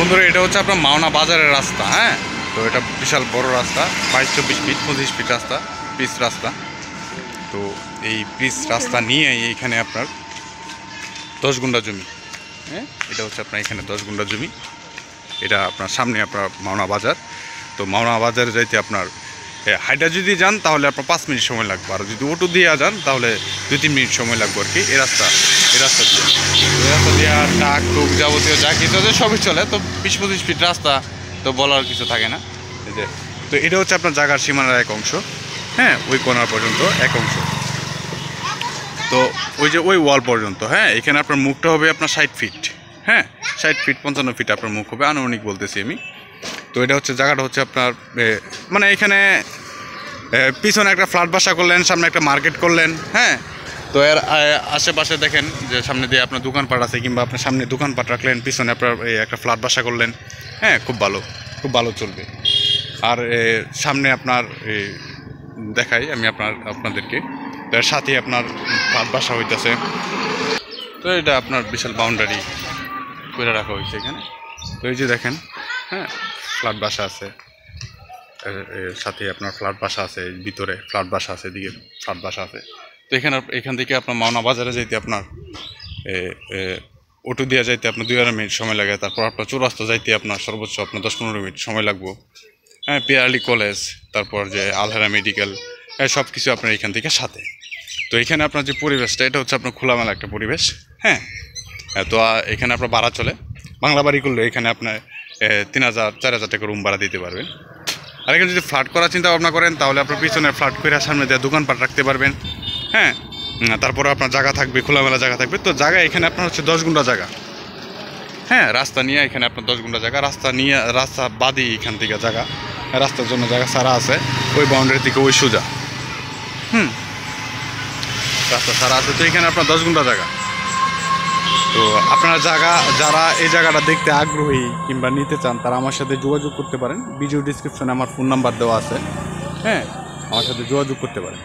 বন্ধুরা এটা হচ্ছে আপনার মাওনা বাজারের রাস্তা। হ্যাঁ, তো এটা বিশাল বড় রাস্তা, 22-24 ফিট 25 ফিট রাস্তা, পিচ রাস্তা। তো এই পিচ রাস্তা নিয়ে এইখানে আপনার 10 গুণ্ঠা জমি। হ্যাঁ, এটা হচ্ছে আপনার এখানে 10 গুণ্ঠা জমি। এটা আপনার সামনে আপনার মাওনা বাজার। তো মাওনা বাজারে যাইতে আপনার হাইটা যদি যান তাহলে আপনার 5 মিনিট সময় লাগবে, আর যদি অটো দিয়ে যান তাহলে 2-3 মিনিট সময় লাগবে আর কি। এই রাস্তা দিয়ে আর ট্রাক টুক যাবতীয় যা কিছু আছে সবই চলে। তো 20-25 ফিট রাস্তা, তো বলার কিছু থাকে না। এই যে তো এটা হচ্ছে আপনার জায়গার সীমানার এক অংশ। হ্যাঁ, ওই কোণার পর্যন্ত এক অংশ। তো ওই যে ওই ওয়াল পর্যন্ত। হ্যাঁ, এখানে আপনার মুখটা হবে আপনার 60 ফিট। হ্যাঁ, 60 ফিট 55 ফিট আপনার মুখ হবে, আনুমানিক বলতেছি আমি। তো এটা হচ্ছে জায়গাটা হচ্ছে আপনার মানে এখানে পিছনে একটা ফ্ল্যাট বাসা করলেন, সামনে একটা মার্কেট করলেন। হ্যাঁ, তো এর আশেপাশে দেখেন যে সামনে দিয়ে আপনার দোকানপাট আছে, কিংবা আপনার সামনে দোকানপাট রাখলেন, পিছনে আপনার একটা ফ্ল্যাট বাসা করলেন। হ্যাঁ, খুব ভালো চলবে। আর সামনে আপনার দেখাই আমি আপনাদেরকে, এর সাথে আপনার ফ্ল্যাট বাসা হইতেছে। তো এটা আপনার বিশাল বাউন্ডারি করে রাখা হয়েছে এখানে। তো এই যে দেখেন, হ্যাঁ, ফ্ল্যাট বাসা আছে, সাথে আপনার ফ্ল্যাট বাসা আছে, ভিতরে ফ্ল্যাট বাসা আছে, এদিকে ফ্ল্যাট বাসা আছে। তো এখান থেকে আপনার মাওনা বাজারে যাইতে আপনার অটো দিয়ে যাইতে আপনার 2-2.5 মিনিট সময় লাগে। তারপর আপনার চৌরাস্তা যাইতে আপনার সর্বোচ্চ আপনার 10-15 মিনিট সময় লাগবে। হ্যাঁ, পিয়ারলি কলেজ, তারপর যে আলহেরা মেডিকেল, সব কিছু আপনার এখান থেকে সাথে। তো এখানে আপনার যে পরিবেশটা, এটা হচ্ছে আপনার খোলামেলা একটা পরিবেশ। হ্যাঁ, তো এখানে আপনার ভাড়া চলে, বাংলা বাড়ি করলে এখানে আপনার 3,000-4,000 টাকা রুম ভাড়া দিতে পারবেন। আর এখানে যদি ফ্ল্যাট করার চিন্তা ভাবনা করেন তাহলে আপনার পিছনে ফ্ল্যাট করে সামনে দিয়ে দোকানপাট রাখতে পারবেন। হ্যাঁ, তারপরে আপনার জায়গা থাকবে, খোলামেলা জায়গা থাকবে। তো জায়গা এখানে আপনার হচ্ছে 10 গুণ্ঠা জায়গা। হ্যাঁ, রাস্তা নিয়ে এখানে আপনার 10 গুণ্ঠা জায়গা, রাস্তা বাদই এখান থেকে জায়গা, রাস্তার জন্য জায়গা সারা আছে ওই বাউন্ডারি থেকে ওই সোজা। রাস্তা সারা আছে। তো এখানে আপনার 10 গুণ্ঠা জায়গা। তো আপনার যারা এই জায়গাটা দেখতে আগ্রহী কিংবা নিতে চান, তারা আমার সাথে যোগাযোগ করতে পারেন। ভিডিও ডিসক্রিপশনে আমার ফোন নাম্বার দেওয়া আছে। হ্যাঁ, আমার সাথে যোগাযোগ করতে পারেন।